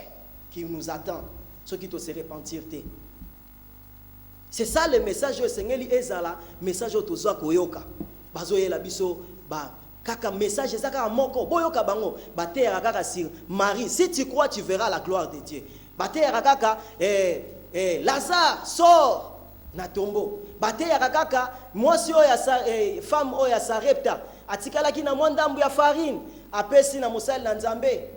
qui nous attend, ceux qui te se repentir te. C'est ça le message au Seigneur ezala, message au tozo koyoka. Bazo yela biso ba kaka message ezaka moko, boyoka bango, bate ya kaka sur Marie, si tu crois tu verras la gloire de Dieu. Bate ya kaka Lazare sort na tombeau. Bate ya kaka mwasi oya femme oya Sarepta atikala ki na mwandambu ya farine apesi na mosali na Nzambe.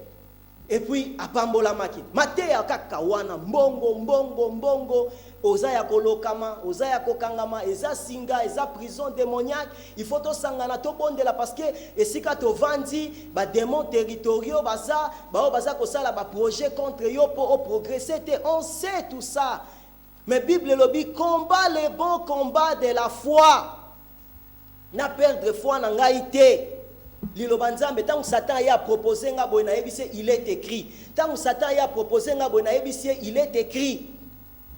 Et puis apambola maki mateya kaka wana mbongo oza ya kolokama oza ya kokangama eza singa eza prison démoniaque. Il faut to sangana to bondela parce que esika to vandi ba démons territoriaux baza kosala ba projet contre yo pour progresser. On sait tout ça. Mais Bible lobi combat les bons combats de la foi. Na perdre foi na ngai te. Liloba Nzambe tant Satan a proposé nga boy na yebise il est écrit. Tant Satan a proposé nga boy na yebise il est écrit.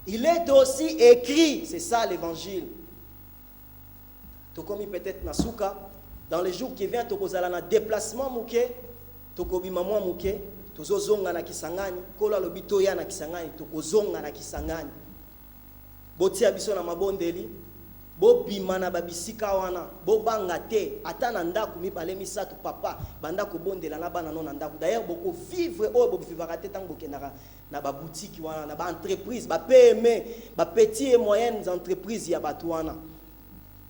Il est aussi écrit. C'est ça l'évangile. Tokomi peut-être na souka dans les jours qui viennent tokozala na déplacement muke tokobima mwa muke tozozonga na Kisangani kola lobito ya na Kisangani tokozonga na Kisangani. Botia biso na mabondeli bo bimana babisika wana bo banga te ata na ndaku mibale misatu papa banda ko bondela na bana non ndaku. D'ailleurs beaucoup vivre bo vivra te tango kenaka na ba boutique wana na ba entreprise ba PME ba petites et moyennes entreprises ya batu wana.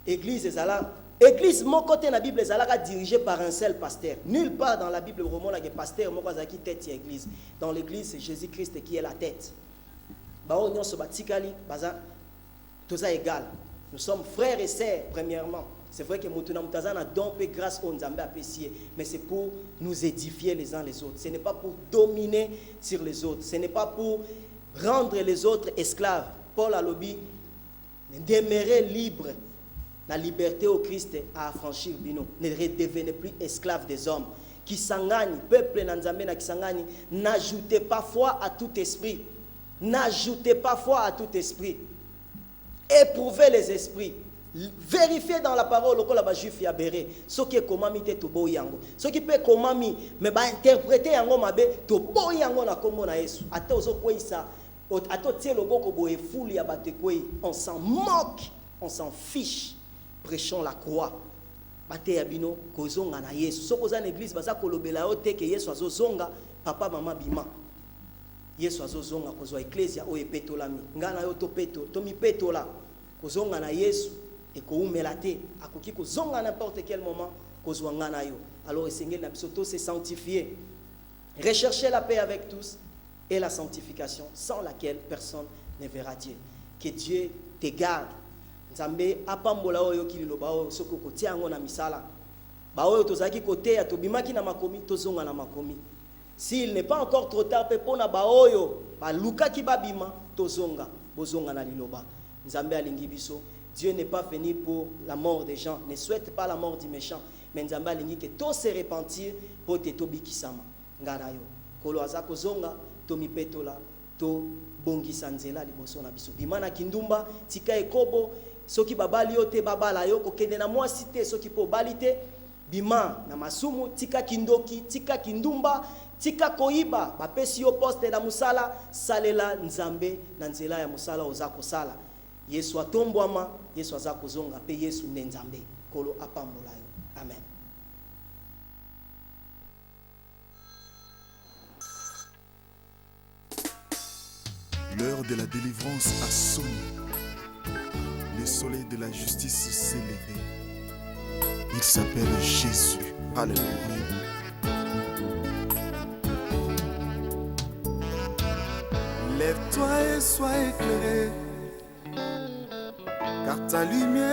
Église mon côté na Bible ezalaka dirigée par un seul pasteur. Nulle part dans la Bible vraiment là que pasteur moko azaki tête ya église. Dans l'église c'est Jésus-Christ qui est la tête. Ba onyo so batikali baza toza égal. Nous sommes frères et sœurs, premièrement. C'est vrai que Moutuna Moutazana don paix grâce au Nzambe apprécié, mais c'est pour nous édifier les uns les autres. Ce n'est pas pour dominer sur les autres. Ce n'est pas pour rendre les autres esclaves. Paul a lobby, demeurez libre. La liberté au Christ a affranchi bino. Ne redevenez plus esclaves des hommes. Qui s'engagent, peuple Nzambe na Kisangani, n'ajoutez pas foi à tout esprit. N'ajoutez pas foi à tout esprit. Éprouvez les esprits. Vérifiez dans la parole que la juif ya béré. Ce qui est komami te tobo yango. Ce qui peut komami mais ba interpréter yango mabe tobo yango na kombo na Yesu. Ata ozo kwisa ato tie loboko boye foule ya bate kwei. On s'en moque, on s'en fiche. Prêchons la croix. Bate ya bino kozonga na Yesu. Soko za l'église baza kolobela yo te ke Yesu azozonga papa mama bima. Yesu azozonga kozwa ecclesia o epetolami ngana yo to peto to mi petola kozonga na Yesu e ko umela te akoki kozonga n'importe quel moment kozwa ngana yo. Alors esengeli na biso to se sanctifier, rechercher la paix avec tous et la sanctification sans laquelle personne ne verra Dieu. Que Dieu te garde. Nzambe apambola oyo kililoba oyo soko kotia ngo na misala ba oyo tozaki kote ya tobimaki na makomi tozonga na makomi. S'il n'est pas encore trop tard, pepona baoyo, ba luka ki babima, tozonga, bozonga na liloba. Nzambe alingi biso. Dieu n'est pas venu pour la mort des gens, ne souhaite pas la mort du méchant, mais Nzambe alingi que tout se repentir pour te tobi kisama. Ngana yo. Kolo azako zonga, to mi petola, to bongi sanzela liboso na biso. Bimana kindumba, tika ekobo, soki babali yo te babala yo, kokende na mwasi te, soki po balite, bima na masumu, tika kindoki, tika kindumba, tika koiba bapesi yo poste na musala salela Nzambe na nzela ya musala ozako sala. Yesu atombwama, Yesu azako zonga pe Yesu ne Nzambe kolo apambola yo. Amen. L'heure de la délivrance a sonné. Le soleil de la justice s'est levé. Il s'appelle Jésus. Alléluia. Lève-toi et sois éclairé, car ta lumière